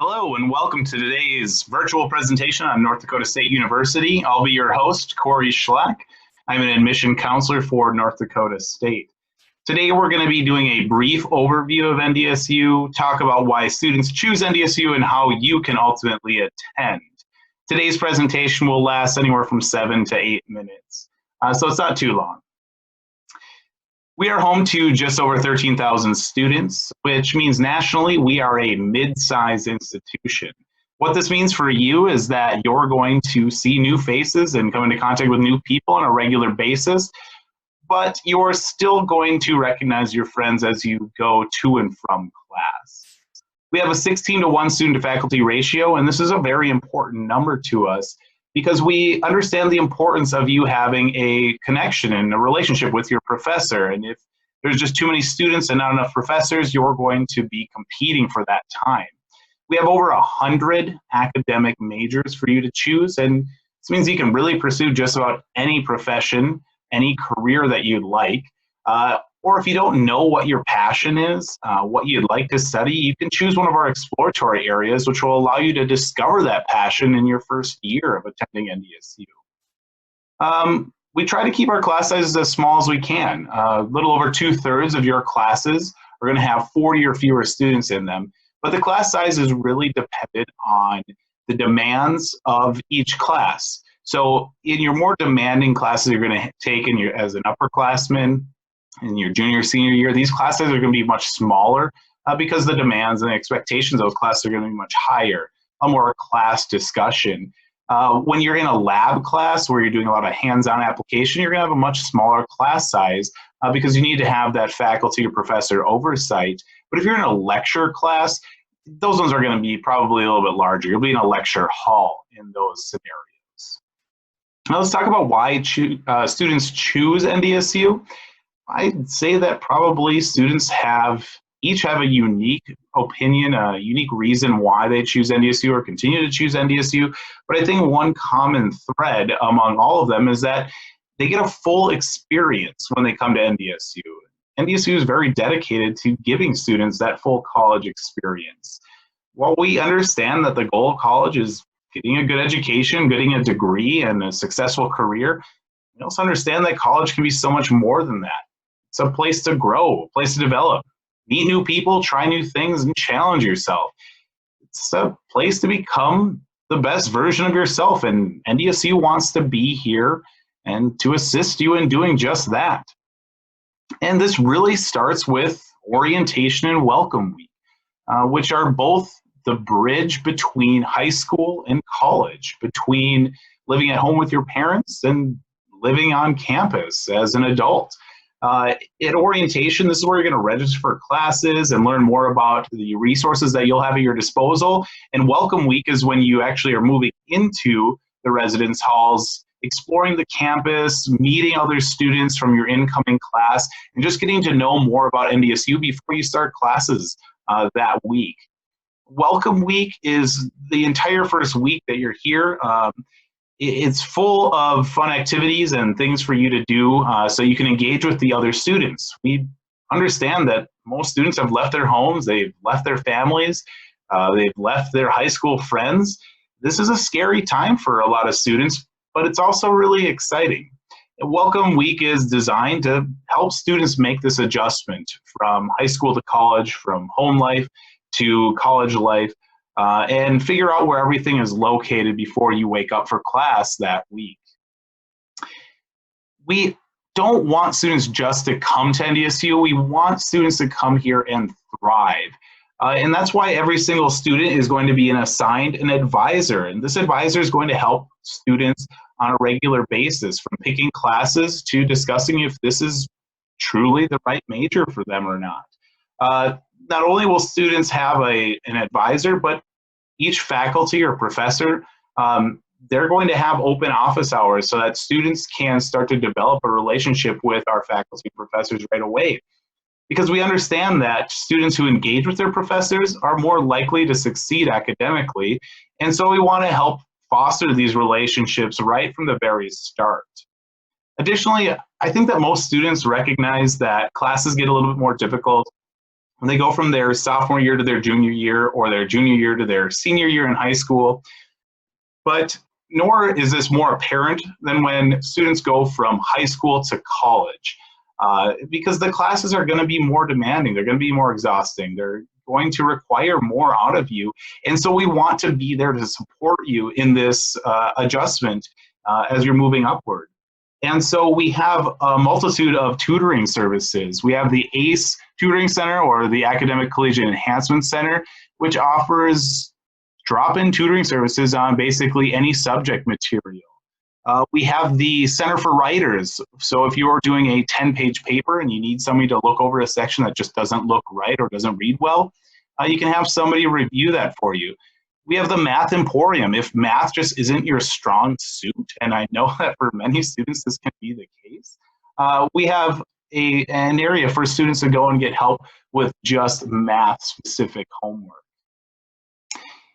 Hello and welcome to today's virtual presentation on North Dakota State University. I'll be your host, Corey Schlack. I'm an admission counselor for North Dakota State. Today we're going to be doing a brief overview of NDSU, talk about why students choose NDSU and how you can ultimately attend. Today's presentation will last anywhere from 7 to 8 minutes, so it's not too long. We are home to just over 13,000 students, which means nationally we are a mid-sized institution. What this means for you is that you're going to see new faces and come into contact with new people on a regular basis, but you're still going to recognize your friends as you go to and from class. We have a 16-to-1 student to faculty ratio, and this is a very important number to us because we understand the importance of you having a connection and a relationship with your professor. And if there's just too many students and not enough professors, you're going to be competing for that time. We have over 100 academic majors for you to choose, and this means you can really pursue just about any profession, any career that you'd like. Or if you don't know what your passion is, what you'd like to study, you can choose one of our exploratory areas, which will allow you to discover that passion in your first year of attending NDSU. We try to keep our class sizes as small as we can. A little over 2/3 of your classes are going to have 40 or fewer students in them, but the class size is really dependent on the demands of each class. So in your more demanding classes you're going to take as an upperclassman, in your junior, senior year, these classes are going to be much smaller because the demands and the expectations of those classes are going to be much higher, a more class discussion. When you're in a lab class where you're doing a lot of hands-on application, you're going to have a much smaller class size because you need to have that faculty or professor oversight. But if you're in a lecture class, those ones are going to be probably a little bit larger. You'll be in a lecture hall in those scenarios. Now let's talk about why students choose NDSU. I'd say that probably students each have a unique opinion, a unique reason why they choose NDSU or continue to choose NDSU. But I think one common thread among all of them is that they get a full experience when they come to NDSU. NDSU is very dedicated to giving students that full college experience. While we understand that the goal of college is getting a good education, getting a degree, and a successful career, we also understand that college can be so much more than that. It's a place to grow, a place to develop, meet new people, try new things, and challenge yourself. It's a place to become the best version of yourself, and NDSU wants to be here and to assist you in doing just that. And this really starts with orientation and welcome week, which are both the bridge between high school and college, between living at home with your parents and living on campus as an adult. At orientation, this is where you're going to register for classes and learn more about the resources that you'll have at your disposal. And welcome week is when you actually are moving into the residence halls, exploring the campus, meeting other students from your incoming class, and just getting to know more about NDSU before you start classes that week. Welcome week is the entire first week that you're here. It's full of fun activities and things for you to do so you can engage with the other students. We understand that most students have left their homes, they've left their families, they've left their high school friends. This is a scary time for a lot of students, but it's also really exciting. Welcome week is designed to help students make this adjustment from high school to college, from home life to college life, and figure out where everything is located before you wake up for class that week. We don't want students just to come to NDSU. We want students to come here and thrive. And that's why every single student is going to be assigned an advisor. And this advisor is going to help students on a regular basis, from picking classes to discussing if this is truly the right major for them or not. Not only will students have an advisor, but each faculty or professor, they're going to have open office hours so that students can start to develop a relationship with our faculty and professors right away. Because we understand that students who engage with their professors are more likely to succeed academically, and so we want to help foster these relationships right from the very start. Additionally, I think that most students recognize that classes get a little bit more difficult when they go from their sophomore year to their junior year, or their junior year to their senior year in high school. But nor is this more apparent than when students go from high school to college, because the classes are going to be more demanding, they're going to be more exhausting, they're going to require more out of you. And so we want to be there to support you in this adjustment as you're moving upward. And so we have a multitude of tutoring services. We have the ACE Tutoring Center, or the Academic Collegiate Enhancement Center, which offers drop-in tutoring services on basically any subject material. We have the Center for Writers. So if you're doing a 10-page paper and you need somebody to look over a section that just doesn't look right or doesn't read well, you can have somebody review that for you. We have the Math Emporium. If math just isn't your strong suit, and I know that for many students this can be the case, we have an area for students to go and get help with just math-specific homework.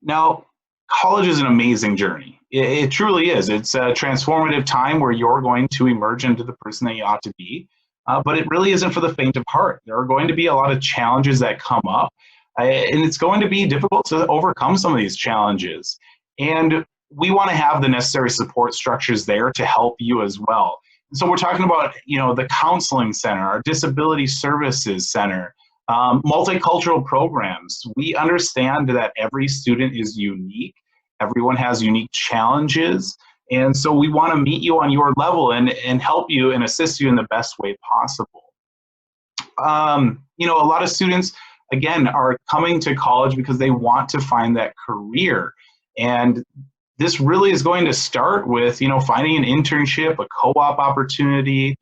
Now, college is an amazing journey. It truly is. It's a transformative time where you're going to emerge into the person that you ought to be, but it really isn't for the faint of heart. There are going to be a lot of challenges that come up, and it's going to be difficult to overcome some of these challenges. And we want to have the necessary support structures there to help you as well. And so we're talking about, the Counseling Center, our Disability Services Center, multicultural programs. We understand that every student is unique. Everyone has unique challenges. And so we want to meet you on your level and help you and assist you in the best way possible. A lot of students, again, are coming to college because they want to find that career. And this really is going to start with, finding an internship, a co-op opportunity,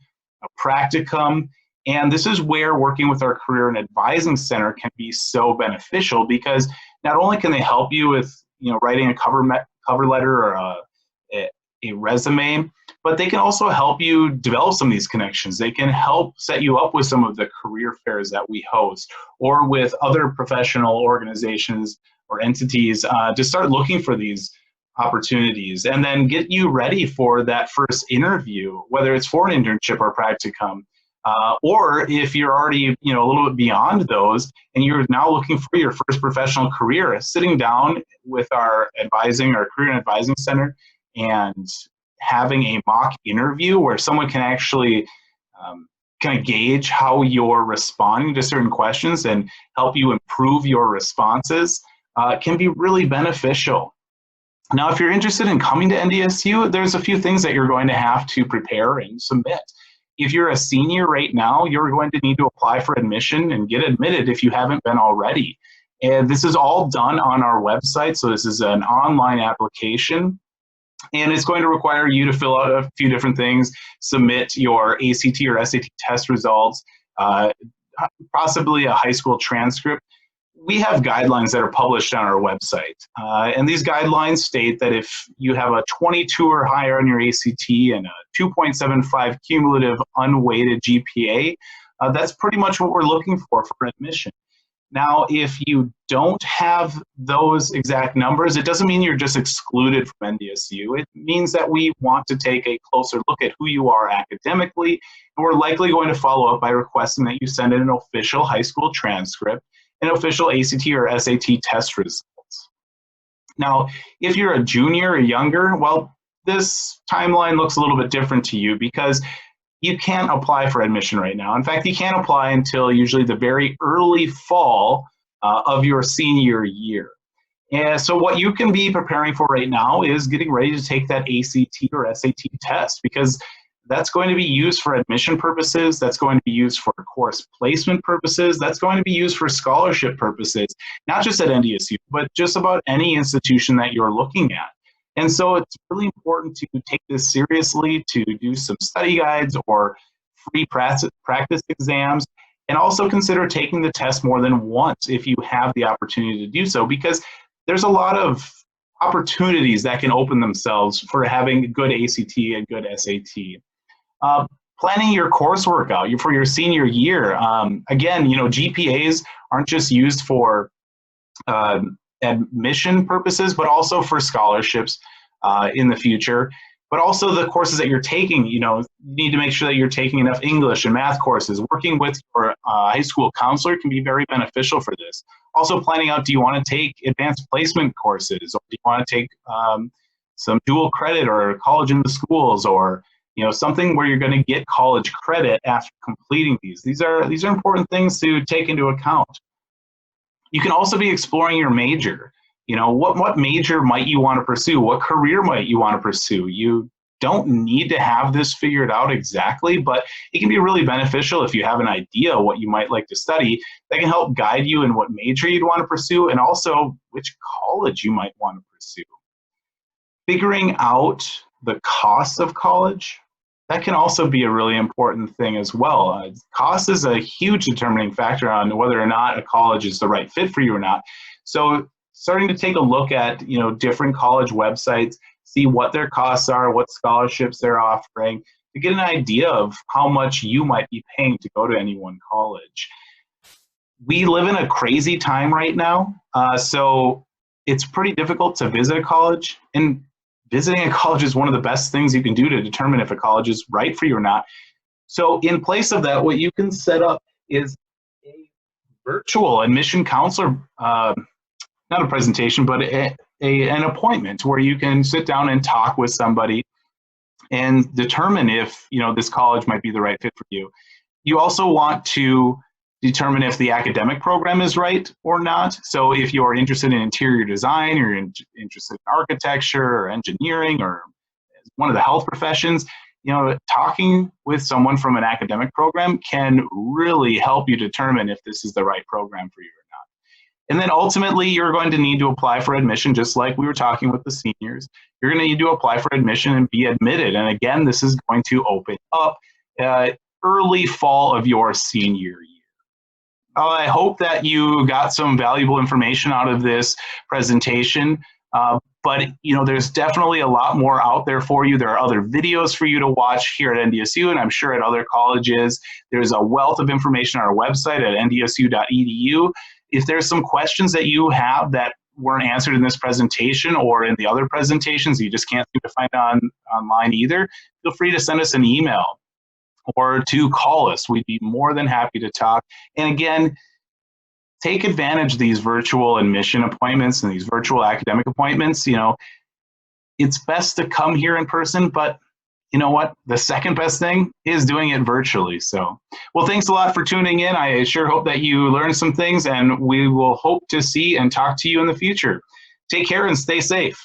a practicum. And this is where working with our Career and Advising Center can be so beneficial, because not only can they help you with, writing a cover letter or a resume, but they can also help you develop some of these connections. They can help set you up with some of the career fairs that we host, or with other professional organizations or entities to start looking for these opportunities, and then get you ready for that first interview, whether it's for an internship or practicum. Or if you're already, a little bit beyond those, and you're now looking for your first professional career, sitting down with our Career and Advising Center, and having a mock interview where someone can actually kind of gauge how you're responding to certain questions and help you improve your responses can be really beneficial. Now, if you're interested in coming to NDSU, there's a few things that you're going to have to prepare and submit. If you're a senior right now, you're going to need to apply for admission and get admitted if you haven't been already. And this is all done on our website, so this is an online application. And it's going to require you to fill out a few different things, submit your ACT or SAT test results, possibly a high school transcript. We have guidelines that are published on our website. And these guidelines state that if you have a 22 or higher on your ACT and a 2.75 cumulative unweighted GPA, that's pretty much what we're looking for admission. Now, if you don't have those exact numbers, it doesn't mean you're just excluded from NDSU. It means that we want to take a closer look at who you are academically, and we're likely going to follow up by requesting that you send in an official high school transcript, an official ACT or SAT test results. Now, if you're a junior or younger, well, this timeline looks a little bit different to you, because you can't apply for admission right now. In fact, you can't apply until usually the very early fall of your senior year. And so what you can be preparing for right now is getting ready to take that ACT or SAT test, because that's going to be used for admission purposes, that's going to be used for course placement purposes, that's going to be used for scholarship purposes, not just at NDSU, but just about any institution that you're looking at. And so it's really important to take this seriously, to do some study guides or free practice exams, and also consider taking the test more than once if you have the opportunity to do so, because there's a lot of opportunities that can open themselves for having good ACT and good SAT. Planning your coursework out for your senior year. Again, GPAs aren't just used for admission purposes, but also for scholarships in the future. but also the courses that you're taking. You need to make sure that you're taking enough English and math courses. Working with your high school counselor can be very beneficial for this. Also planning out, do you want to take advanced placement courses, or do you want to take some dual credit or college in the schools, or something where you're going to get college credit after completing these. These are important things to take into account. You can also be exploring your major. What major might you want to pursue? What career might you want to pursue? You don't need to have this figured out exactly, but it can be really beneficial if you have an idea what you might like to study. That can help guide you in what major you'd want to pursue, and also which college you might want to pursue. Figuring out the cost of college, that can also be a really important thing as well. Cost is a huge determining factor on whether or not a college is the right fit for you or not. So starting to take a look at different college websites, see what their costs are, what scholarships they're offering, to get an idea of how much you might be paying to go to any one college. We live in a crazy time right now, so it's pretty difficult to visit a college, and visiting a college is one of the best things you can do to determine if a college is right for you or not. So in place of that, what you can set up is a virtual admission counselor, not a presentation, but an appointment where you can sit down and talk with somebody and determine if this college might be the right fit for you. You also want to determine if the academic program is right or not. So if you're interested in interior design, or you're interested in architecture or engineering or one of the health professions, talking with someone from an academic program can really help you determine if this is the right program for you or not. And then ultimately, you're going to need to apply for admission, just like we were talking with the seniors. You're going to need to apply for admission and be admitted. And again, this is going to open up early fall of your senior year. I hope that you got some valuable information out of this presentation, but there's definitely a lot more out there for you. There are other videos for you to watch here at NDSU, and I'm sure at other colleges. There's a wealth of information on our website at ndsu.edu. If there's some questions that you have that weren't answered in this presentation or in the other presentations, you just can't seem to find online either, feel free to send us an email or to call us. We'd be more than happy to talk. And again, take advantage of these virtual admission appointments and these virtual academic appointments. It's best to come here in person, but you know what? The second best thing is doing it virtually. So, well, thanks a lot for tuning in. I sure hope that you learned some things, and we will hope to see and talk to you in the future. Take care and stay safe.